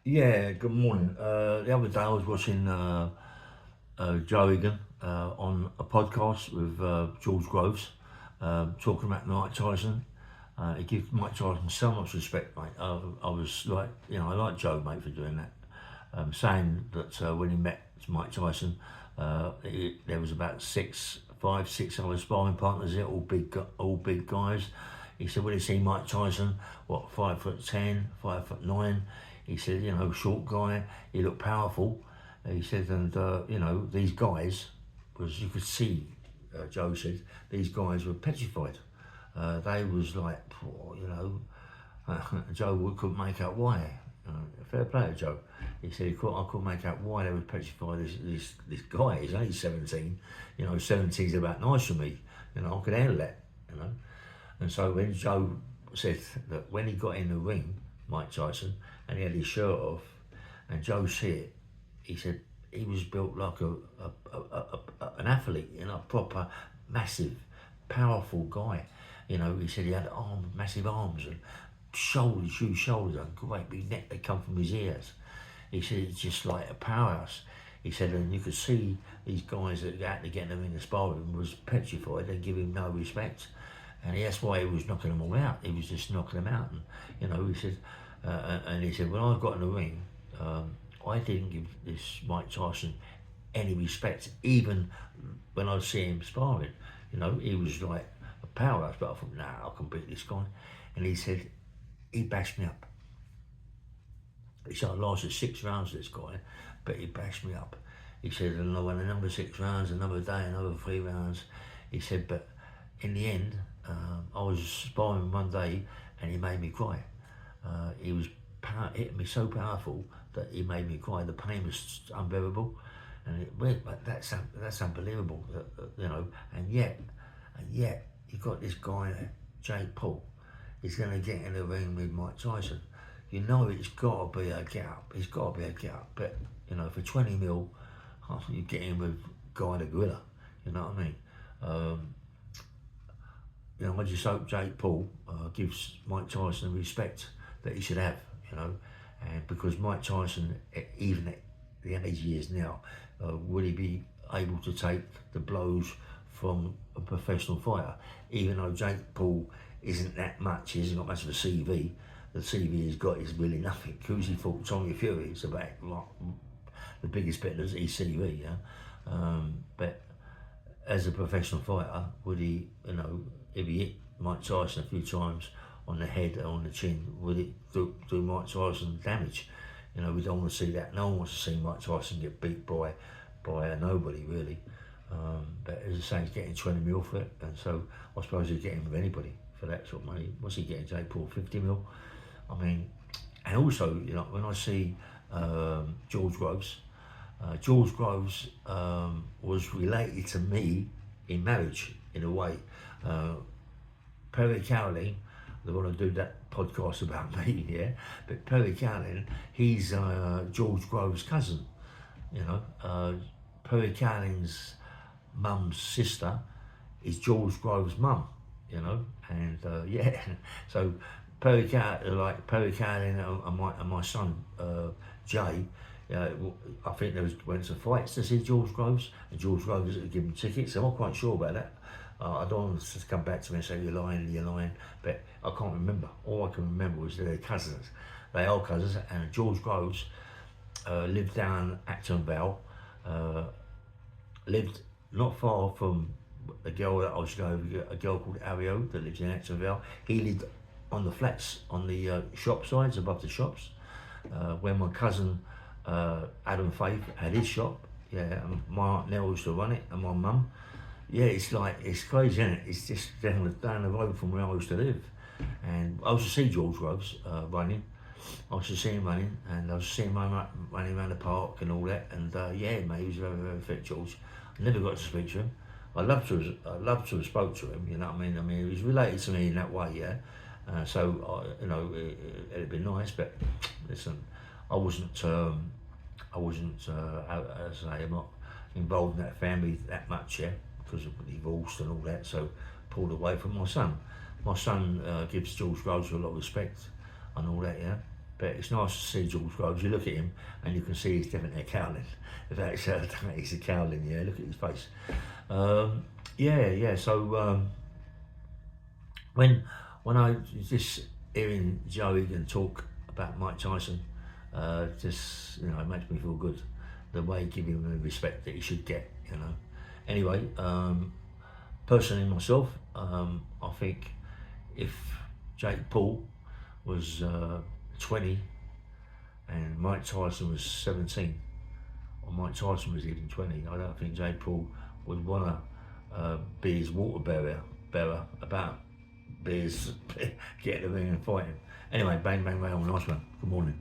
Yeah, good morning. The other day I was watching Joe Egan on a podcast with George Groves, talking about Mike Tyson. He gives Mike Tyson so much respect, mate. I was like, I like Joe, mate, for doing that. Saying that when he met Mike Tyson, there was about five, six other sparring partners there, all big guys. He said when he seen Mike Tyson, what 5'10", 5'9", he said, short guy, he looked powerful. He said, and these guys, was you could see, Joe said, these guys were petrified. They was like, Joe couldn't make out why. Fair play to Joe. He said I couldn't make out why they were petrified. This guy, he's only 17. 17's about nice for me. I could handle that. And so when Joe said that when he got in the ring, Mike Tyson, and he had his shirt off, and Joe said it, he said he was built like an athlete, proper, massive, powerful guy. He said he had massive arms and shoulders, huge shoulders, and great big neck that come from his ears. He said it's just like a powerhouse. He said, and you could see these guys that had to get them in the sparring was petrified. They give him no respect, and that's why he was knocking them all out. He was just knocking them out, and he said, and he said when I got in the ring, I didn't give this Mike Tyson any respect, even when I see him sparring. He was like a powerhouse, but I thought, nah, I can beat this guy. And he said he bashed me up. He said I lasted 6 rounds with this guy, but he bashed me up. He said, and I went another 6 rounds, another day, another 3 rounds. He said, but in the end, I was sparring one day and he made me cry. He was hitting me so powerful that he made me cry. The pain was unbearable, and that's unbelievable, And yet you got this guy, Jake Paul. He's going to get in the ring with Mike Tyson. It's got to be a get up. It's got to be a get up. But for 20 mil, you get in with Guy the Gorilla. You know what I mean? I just hope Jake Paul gives Mike Tyson the respect that he should have, and because Mike Tyson, even at the age he is now, will he be able to take the blows from a professional fighter? Even though Jake Paul isn't that much, he hasn't got much of a CV. The CV he's got is really nothing. Because he fought Tommy Fury, it's about the biggest bit of his CV, but as a professional fighter, would he, if he hit Mike Tyson a few times on the head or on the chin, would it do Mike Tyson damage? We don't want to see that. No one wants to see Mike Tyson get beat by nobody, really. But as I say, he's getting 20 mil for it, and so I suppose he's getting with anybody for that sort of money. What's he getting, Jake Paul? 50 mil? I mean, and also, when I see George Groves, George Groves was related to me in marriage, in a way. Perry Cowling, they want to do that podcast about me, yeah. But Perry Cowling, he's George Groves' cousin. Perry Cowling's mum's sister is George Groves' mum. And so Perry Cowling and my son Jay. I think went to fights to see George Groves, and George Groves had given tickets. I'm not quite sure about that. I don't want to come back to me and say you're lying, but I can't remember. All I can remember was they're cousins. They are cousins, and George Groves lived down Acton Vale, lived not far from a girl that I was going with, a girl called Ario that lives in Acton Vale. He lived on the flats, on the shop sides, above the shops, where my cousin Adam Faith had his shop. Yeah, and my aunt Nell used to run it, and my mum. Yeah, it's crazy, isn't it? It's just down the road from where I used to live. And I used to see George Groves running. I used to see him running, and I used to see him running around the park and all that. And mate, he was very, very fit, George. I never got to speak to him. I'd love to have spoke to him. You know what I mean? I mean, he was related to me in that way, yeah. It'd be nice, but listen, I wasn't. How to say, I'm not involved in that family that much, yeah, because of divorce and all that. So pulled away from my son. My son gives George Groves a lot of respect and all that, yeah. But it's nice to see George Groves. You look at him and you can see he's definitely a cowling. In fact, he's a cowling, yeah, look at his face. So when I just hearing Joe Egan talk about Mike Tyson, just, you know, it makes me feel good. The way he gives him the respect that he should get, you know. Anyway, personally myself, I think if Jake Paul was 20 and Mike Tyson was 17, or Mike Tyson was even 20, I don't think Jake Paul would want to be his water bearer about beers, get in the ring and fight him. Anyway, bang, bang, bang, nice one. Good morning.